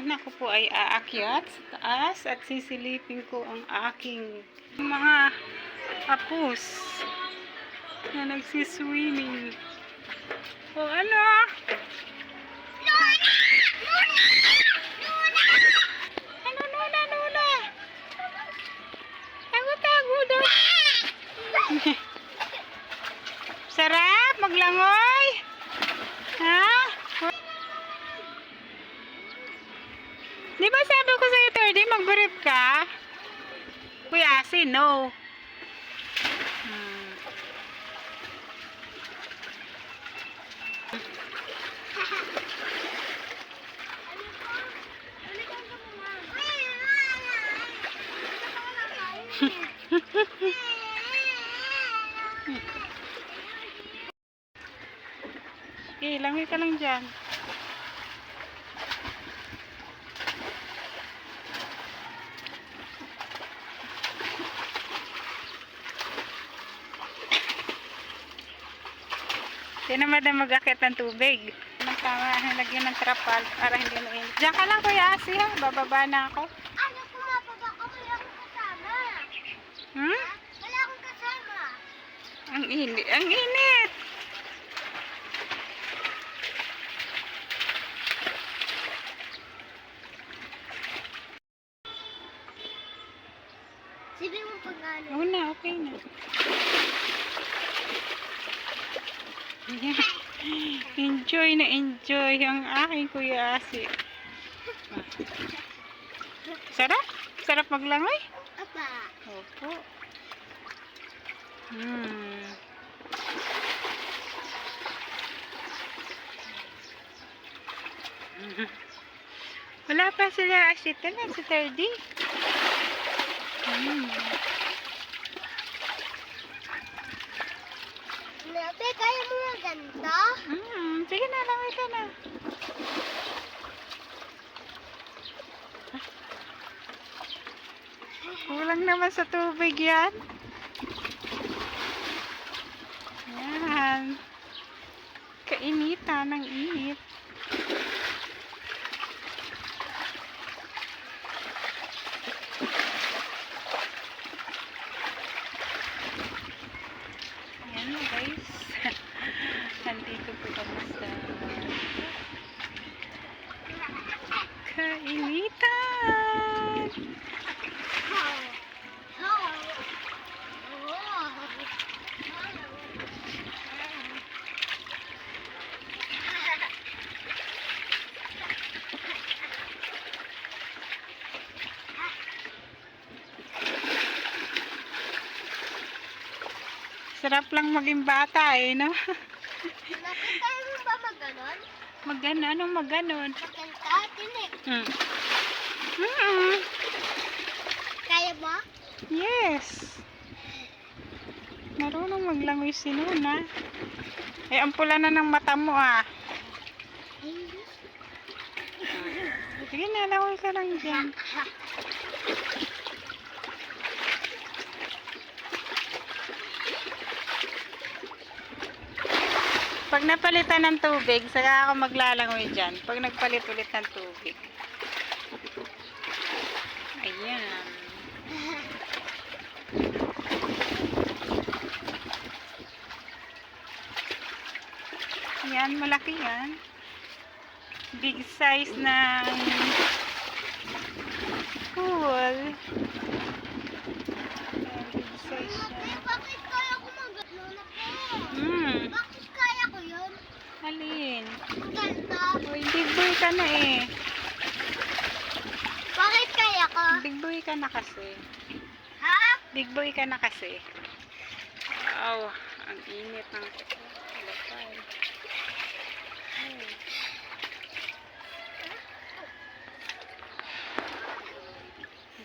Ngayon ako po ay aakyat sa taas at sisilipin ko ang aking mga apus na nagsiswimming. O ano? Ano, Nuna? Tago daw. Sarap maglangoy? Ha? Di ba sabi ko sa'yo, Thirdy, mag-brief ka? Kuya, say no. Eh, langoy ka lang dyan. Tinamad na mag-akit ng tubig. Tama, lagyan ng trapal para hindi mainit. Diyan ka lang, Kuya Asi, ha? Bababa na ako. Ano pumapaba ako? Wala akong kasama. Hmm? Wala akong kasama. Ang init. Ang init! Sabi mo pag ano. Oo na, okay na. Yeah. Enjoy na enjoy ang aking Kuya Asi. Sarap? Sarap maglangoy? Apa. Opo. Wala pa sila asita na si Thirdy. Nabe, kaya mo nga ganito? Sige na, langoy ka na. Kulang naman sa tubig yan. Yan. Kainitan ng init. Yan guys. Nandito po kami sa kainitan. Sarap lang maging bata eh, no? Nakita mo ba maganon? Maganon? Anong maganon? Magkanta, tinik. Kaya ba? Yes. Marunong maglangoy si Nuna. Eh, ang pula na ng mata mo ah. Sige na, langoy ka lang dyan. Pag napalitan ng tubig, saka ako maglalangoy dyan. Pag nagpalit ulit ng tubig. Ayan. Yan, malaki yan. Big size ng pool. Big size siya. Bakit kaya ko maganon ako? Bakit kaya ko yun? Alin? Magkanta. Uy, big boy ka na eh. Bakit kaya ko? Big boy ka na kasi. Ha? Big boy ka na kasi. Wow, ang init ng lapay.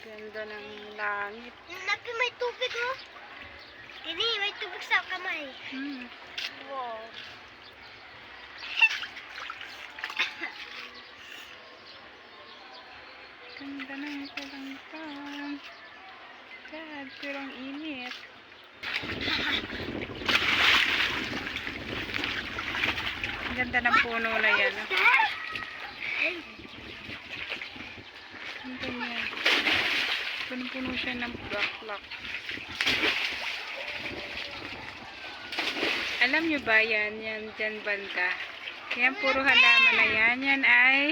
Ganda ng langit. Napi, may tubig oh. Ini, may tubig sa kamay. Wow. Ganda ng kalangkan. God, pero ang init. Ganda ng puno na yan. Punong-puno siya ng bulaklak. Alam nyo ba yan? Yan dyan banda. Yan puro halaman na yan. Yan ay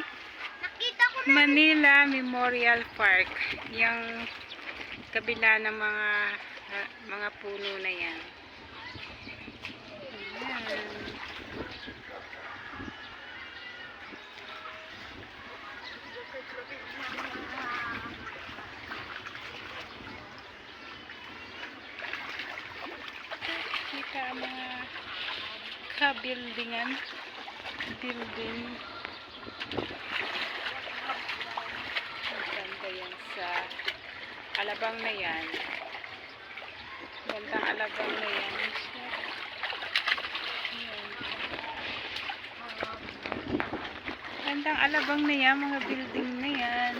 Nakita ko na. Manila Memorial Park. Yung kabila ng mga puno na yan. Ayan. Kita ang mga ka-buildingan. Building. Maganda yan sa alabang na yan. Gandang alabang na yan. Ayan. Gandang alabang na yan, mga building na yan.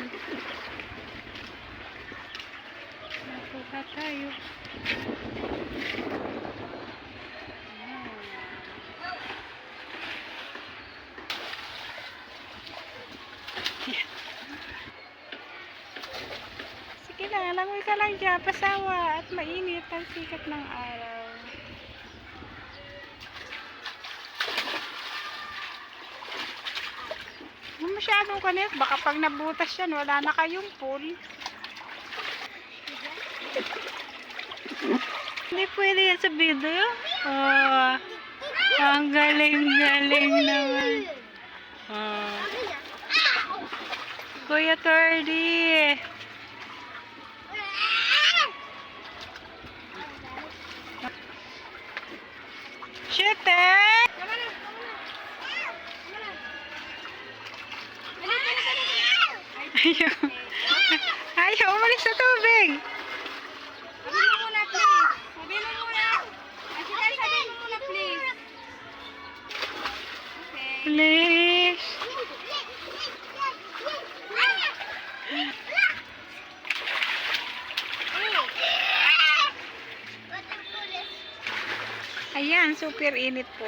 Nakuha tayo. Sige lang, langoy ka lang dyan, pasawa at mainit ang sikat ng araw. Huwag masyadong kanit, baka pag nabutas yan, wala na kayong pool. Hindi pwede yan sa video. Oh, ang galing-galing naman. Oh. Kuya Tordy. Shite! Ayaw. Ayaw, umalis sa tubig. Sabi mo muna, please. Sabi mo muna. Asita, sabi mo muna, please. Okay. Please. Ayan, super init po.